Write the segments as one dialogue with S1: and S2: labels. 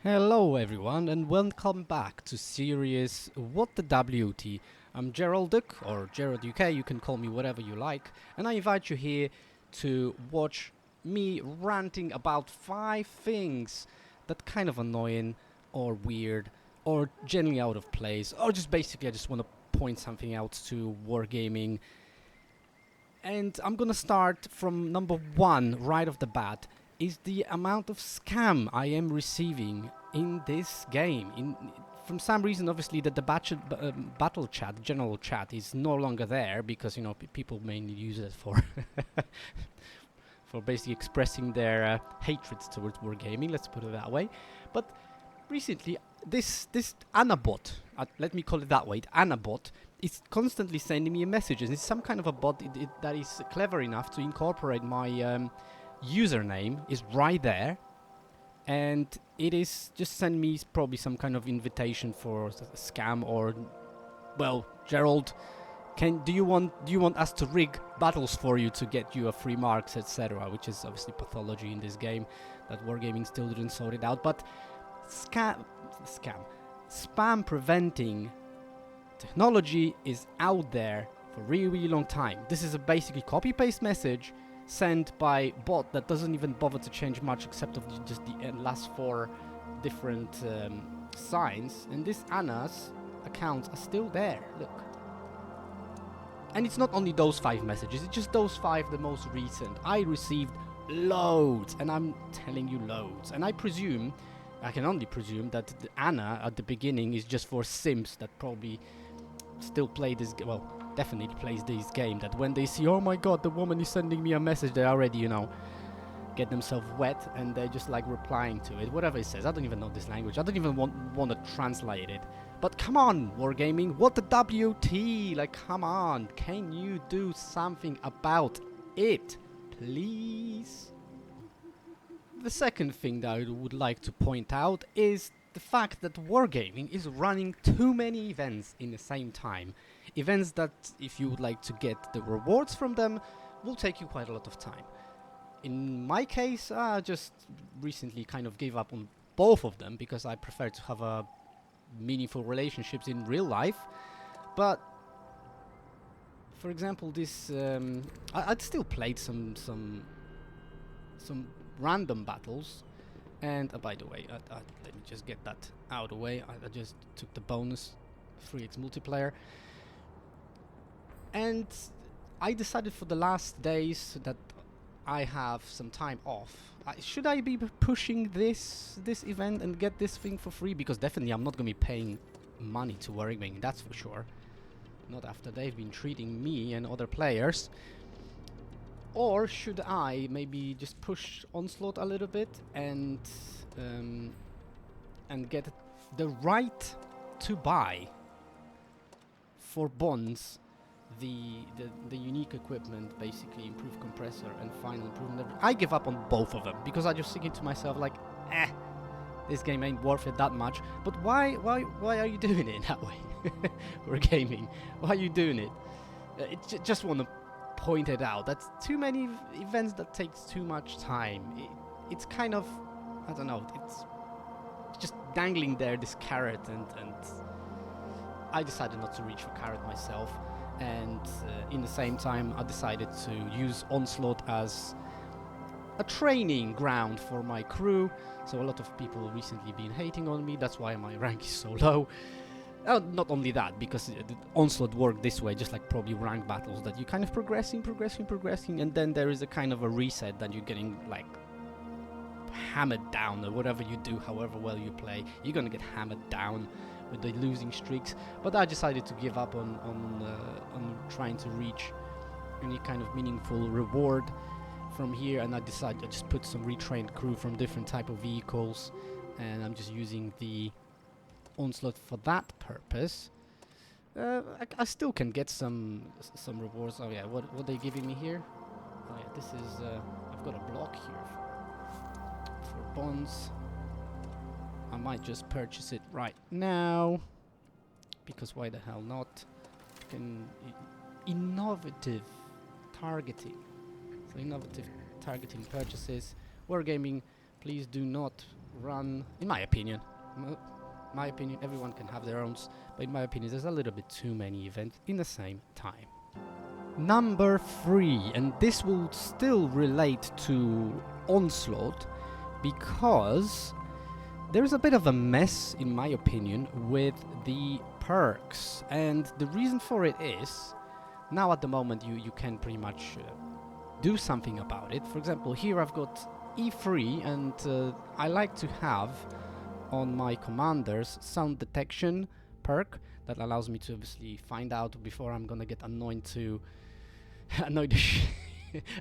S1: Hello everyone and welcome back to series What the WT. I'm Jerrold or Jerrold UK, you can call me whatever you like, and I invite you here to watch me ranting about 5 things that kind of annoying or weird or generally out of place, or just basically I just want to point something out to wargaming. And I'm gonna start from number 1 right off the bat. Is the amount of scam I am receiving in this game. From some reason, obviously, that the battle chat, general chat, is no longer there because people mainly use it for for basically expressing their hatreds towards wargaming. Let's put it that way. But recently, this Anabot, let me call it that way, Anabot, is constantly sending me messages. It's some kind of a bot that is clever enough to incorporate my username is right there, and it is just send me probably some kind of invitation for a scam or, well, Jerrold, do you want us to rig battles for you to get you a free marks, etc., which is obviously pathology in this game that wargaming still didn't sort it out. But spam preventing technology is out there for a really long time. This is a basically copy paste message sent by bot that doesn't even bother to change much except of just the last 4 different signs, and this Anna's accounts are still there, look. And it's not only those 5 messages, it's just those 5, the most recent. I received loads, and I'm telling you loads, and I can only presume that the Anna at the beginning is just for simps that probably still play this, well, definitely plays this game, that when they see, oh my god, the woman is sending me a message, they already, get themselves wet, and they're just like replying to it, whatever it says. I don't even know this language, I don't even want to translate it. But come on, wargaming, what the WT? Like, come on, can you do something about it, please? The second thing that I would like to point out is the fact that wargaming is running too many events in the same time. Events that, if you would like to get the rewards from them, will take you quite a lot of time. In my case, I just recently kind of gave up on both of them because I prefer to have meaningful relationships in real life. But for example, this I'd still played some random battles. And by the way, let me just get that out of the way. I just took the bonus 3x multiplayer. And I decided for the last days that I have some time off. Should I be pushing this event and get this thing for free? Because definitely I'm not going to be paying money to wargaming, that's for sure. Not after they've been treating me and other players. Or should I maybe just push Onslaught a little bit and get the right to buy for bonds the unique equipment, basically improve compressor and final improvement. I give up on both of them because I just thinking to myself like, this game ain't worth it that much. But why are you doing it that way? We're gaming. Why are you doing it? Just want to point it out. That's too many events that takes too much time. It's kind of, I don't know, it's just dangling there, this carrot, and I decided not to reach for carrot myself. And in the same time, I decided to use Onslaught as a training ground for my crew. So a lot of people recently been hating on me, that's why my rank is so low. Not only that, because the Onslaught worked this way, just like probably rank battles, that you kind of progressing, and then there is a kind of a reset that you're getting like hammered down, or whatever you do, however well you play, you're gonna get hammered down with the losing streaks. But I decided to give up on trying to reach any kind of meaningful reward from here, and I decided I just put some retrained crew from different type of vehicles, and I'm just using the Onslaught for that purpose. I still can get some rewards. Oh yeah, what are they giving me here? Oh yeah, this is I've got a block here for bonds. I might just purchase it right now because why the hell not? Innovative targeting. So innovative targeting purchases. Wargaming, please do not run, in my opinion, my opinion, everyone can have their own, but in my opinion, there's a little bit too many events in the same time. Number 3, and this will still relate to Onslaught, because there's a bit of a mess, in my opinion, with the perks, and the reason for it is, now at the moment you can pretty much do something about it. For example, here I've got E3, and I like to have on my commanders sound detection perk that allows me to obviously find out before I'm gonna get annoyed to annoy the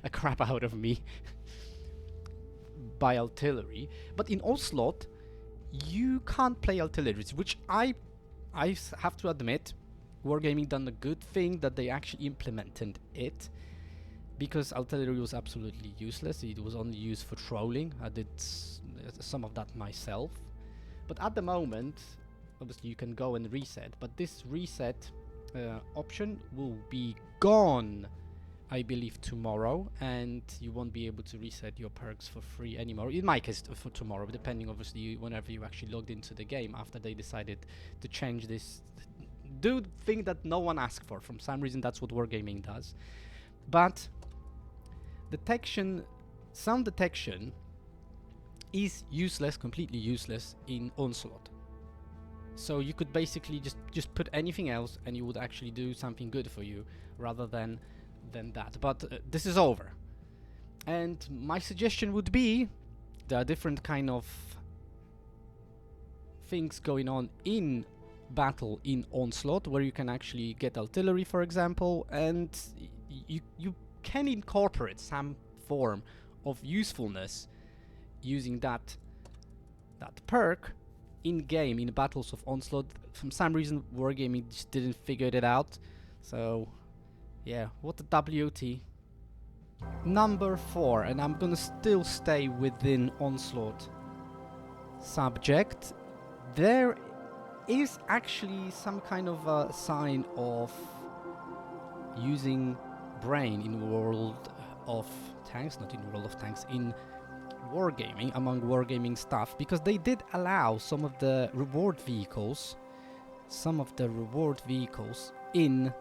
S1: a crap out of me by artillery. But in Onslaught you can't play artilleries, which I have to admit, Wargaming done a good thing that they actually implemented it, because artillery was absolutely useless. It was only used for trolling. I did some of that myself. But at the moment, obviously you can go and reset, but this reset option will be gone, I believe, tomorrow, and you won't be able to reset your perks for free anymore. In my case, for tomorrow, depending obviously whenever you actually logged into the game after they decided to change this thing that no one asked for. From some reason, that's what Wargaming does. But sound detection is useless, completely useless in Onslaught. So you could basically just put anything else and you would actually do something good for you rather than that. But this is over. And my suggestion would be, there are different kind of things going on in battle in Onslaught where you can actually get artillery, for example, and you can incorporate some form of usefulness using that perk in-game, in battles of Onslaught. For some reason, Wargaming just didn't figure it out. So, yeah, what the WoT. Number 4, and I'm gonna still stay within Onslaught subject. There is actually some kind of a sign of using brain in World of Tanks, not in World of Tanks, in Wargaming, among Wargaming stuff, because they did allow some of the reward vehicles in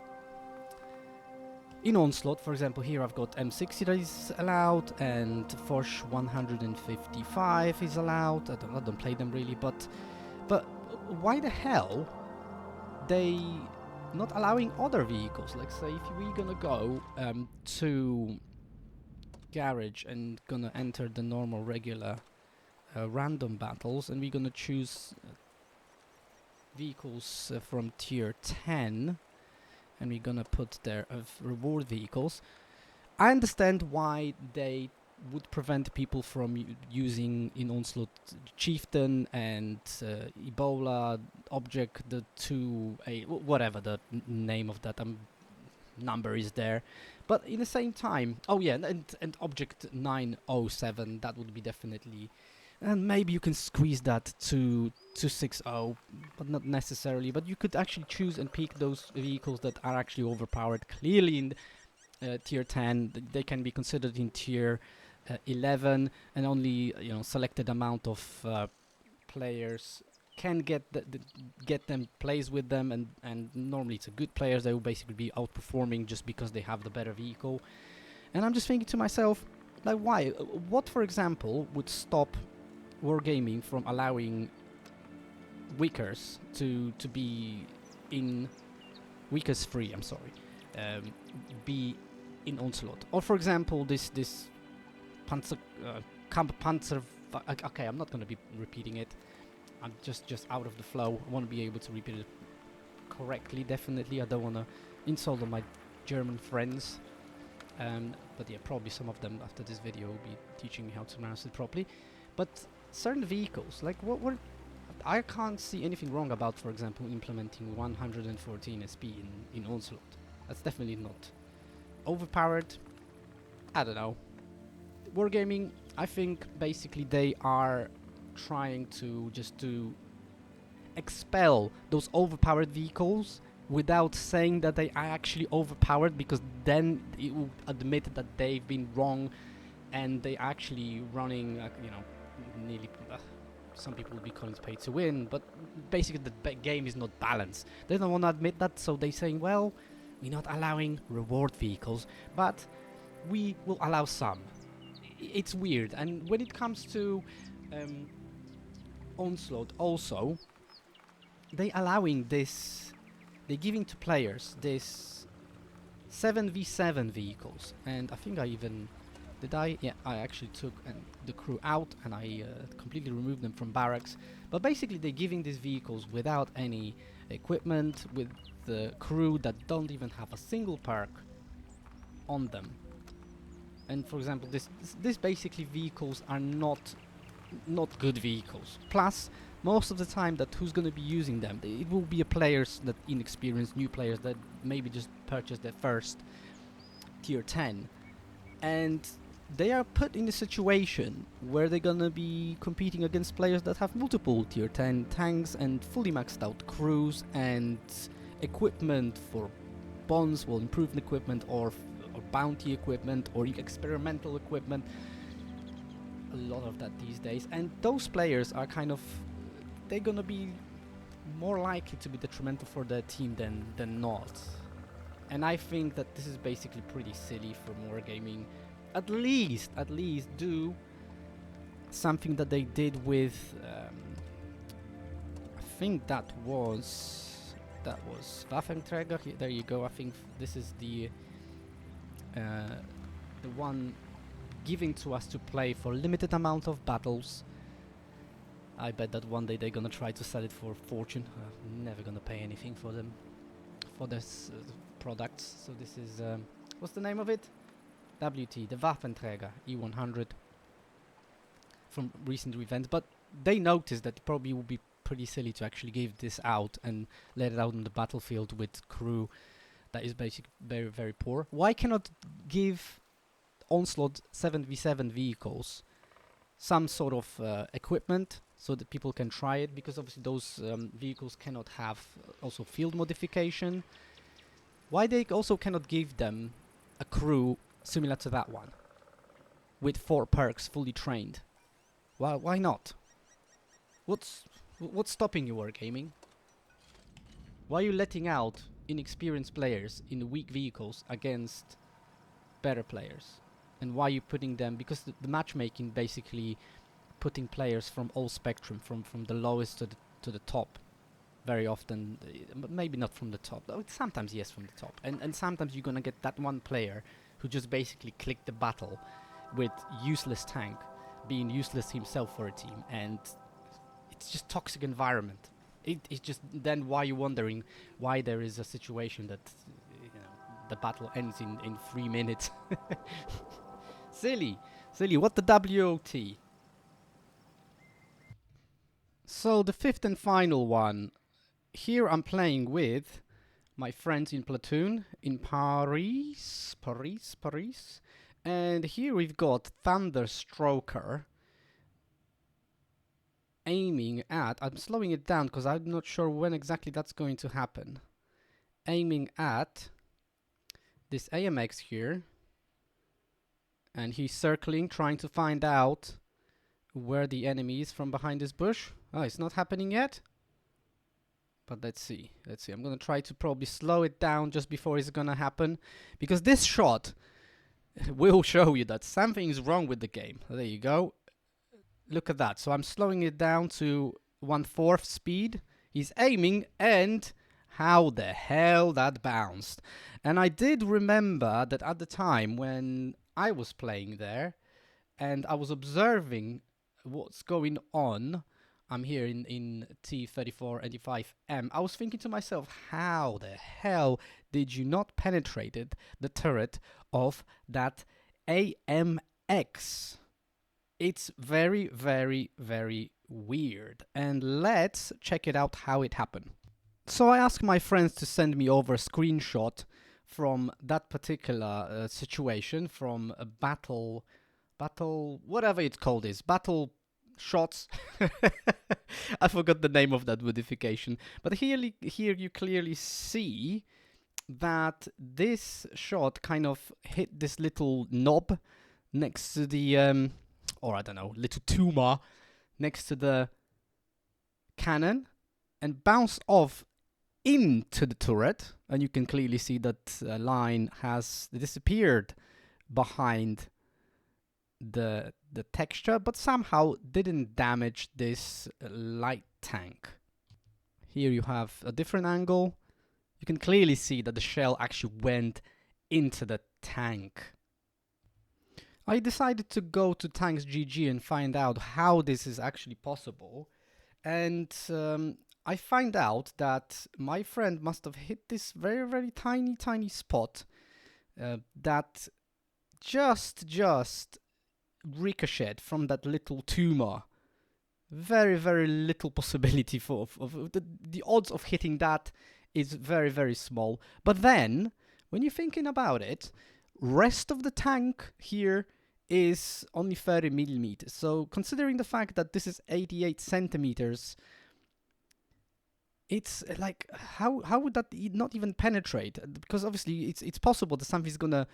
S1: Onslaught. For example, here I've got M60 that is allowed, and Forge 155 is allowed. I don't play them really, but why the hell they not allowing other vehicles? Like, say if we're gonna go to garage and gonna enter the normal regular random battles, and we're gonna choose vehicles from tier 10, and we're gonna put there reward vehicles. I understand why they would prevent people from using in Onslaught Chieftain and Ebola object, the 2A, whatever the name of that number is there. But in the same time, oh yeah, and object 907, that would be definitely, and maybe you can squeeze that to 260, but not necessarily. But you could actually choose and pick those vehicles that are actually overpowered. Clearly in tier 10, they can be considered in tier 11, and only selected amount of players can get them, plays with them, and normally it's a good players. They will basically be outperforming just because they have the better vehicle. And I'm just thinking to myself, like, why? What, for example, would stop Wargaming from allowing Wickers to be in Wickers free? I'm sorry, be in Onslaught, or for example this Panzer Panzer. Okay, I'm not gonna be repeating it. I'm just out of the flow. I want to be able to repeat it correctly, definitely. I don't want to insult all my German friends. But yeah, probably some of them after this video will be teaching me how to pronounce it properly. But certain vehicles, like what I can't see anything wrong about, for example, implementing 114 SP in Onslaught. That's definitely not overpowered. I don't know. Wargaming, I think basically they are trying to expel those overpowered vehicles without saying that they are actually overpowered, because then it will admit that they've been wrong and they actually running nearly some people will be calling it pay to win, but basically the game is not balanced. They don't want to admit that, so they're saying, well, we're not allowing reward vehicles, but we will allow some. It's weird. And when it comes to Onslaught also, they allowing this, they're giving to players this 7v7 vehicles, and I think I even I actually took the crew out, and I completely removed them from barracks. But basically they're giving these vehicles without any equipment, with the crew that don't even have a single perk on them. And for example, this basically vehicles are not good vehicles. Plus, most of the time that who's going to be using them, it will be a players that inexperienced, new players that maybe just purchased their first tier 10, and they are put in a situation where they're gonna be competing against players that have multiple tier 10 tanks and fully maxed out crews and equipment for bonds, well, improved equipment or bounty equipment or experimental equipment. A lot of that these days, and those players are kind of, they're gonna be more likely to be detrimental for their team than not. And I think that this is basically pretty silly for Wargaming. At least do something that they did with I think that was Waffenträger. There you go. I think this is the one giving to us to play for limited amount of battles. I bet that one day they're gonna try to sell it for fortune. Never gonna pay anything for them, for this products. So this is what's the name of it? WT, the Waffenträger E100 from recent events. But they noticed that it probably would be pretty silly to actually give this out and let it out on the battlefield with crew that is basically very, very poor. Why cannot give Onslaught 7v7 vehicles some sort of equipment so that people can try it? Because obviously those vehicles cannot have also field modification. Why they also cannot give them a crew similar to that one with 4 perks fully trained? Why not? What's stopping you, Wargaming? Why are you letting out inexperienced players in weak vehicles against better players? And why are you putting them, because the matchmaking basically putting players from all spectrum, from the lowest to the top, very often, maybe not from the top, sometimes yes from the top, and sometimes you're gonna get that one player who just basically clicked the battle with useless tank, being useless himself for a team, and it's just toxic environment. It's just, then why you wondering why there is a situation that the battle ends in 3 minutes. Silly. What the WoT? So the 5th and final one. Here I'm playing with my friends in platoon in Paris. And here we've got Thunderstroker aiming at, I'm slowing it down because I'm not sure when exactly that's going to happen. Aiming at this AMX here. And he's circling, trying to find out where the enemy is from behind this bush. Oh, it's not happening yet? But let's see. I'm gonna try to probably slow it down just before it's gonna happen, because this shot will show you that something is wrong with the game. There you go. Look at that. So I'm slowing it down to 1/4 speed. He's aiming, and how the hell that bounced. And I did remember that at the time when I was playing there and I was observing what's going on, I'm here in T3485M, I was thinking to myself, how the hell did you not penetrate the turret of that AMX? It's very, very, very weird. And let's check it out how it happened. So I asked my friends to send me over a screenshot from that particular situation, from a battle, whatever it's called is, battle shots. I forgot the name of that modification. But here you clearly see that this shot kind of hit this little knob next to the, or I don't know, little tumor next to the cannon and bounce off into the turret, and you can clearly see that line has disappeared behind the texture, but somehow didn't damage this light tank. Here you have a different angle. You can clearly see that the shell actually went into the tank. I decided to go to Tanks GG and find out how this is actually possible, and I find out that my friend must have hit this very, very tiny spot that just ricocheted from that little tumor. Very, very little possibility for the odds of hitting that is very, very small. But then, when you're thinking about it, rest of the tank here is only 30 millimeters. So considering the fact that this is 88 centimeters, it's like, how would that not even penetrate? Because obviously it's possible that something's gonna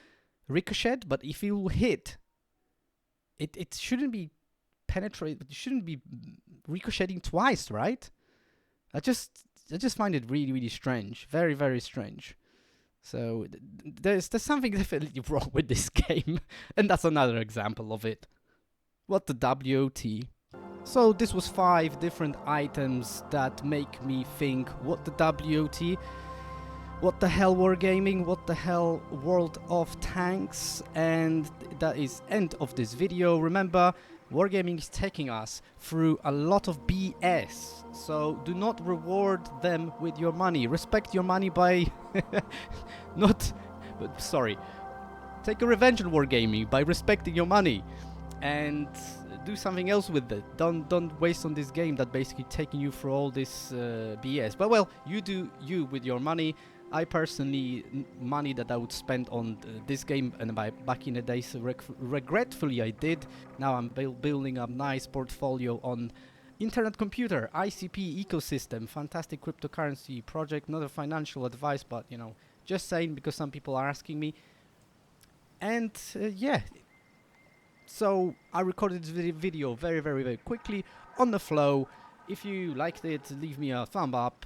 S1: ricochet, but if you hit, it shouldn't be penetrate. It shouldn't be ricocheting twice, right? I just find it really, really strange. Very, very strange. So there's something definitely wrong with this game, and that's another example of it. What the WoT? So this was 5 different items that make me think, what the WoT? What the hell Wargaming? What the hell World of Tanks? And that is end of this video. Remember, Wargaming is taking us through a lot of BS, so do not reward them with your money. Respect your money by take a revenge on Wargaming by respecting your money and do something else with it. Don't waste on this game that basically taking you through all this BS. But well, you do you with your money. I personally, money that I would spend on this game, and back in the days, regretfully I did. Now I'm building a nice portfolio on internet computer, ICP ecosystem, fantastic cryptocurrency project, not a financial advice, but you know, just saying because some people are asking me. And yeah, so I recorded this video very, very, very quickly on the flow. If you liked it, leave me a thumb up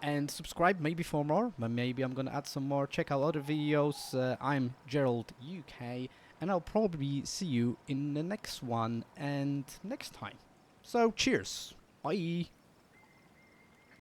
S1: and subscribe maybe for more. But maybe I'm gonna add some more. Check out other videos. I'm Jerrold UK, and I'll probably see you in the next one and next time. So cheers. Bye.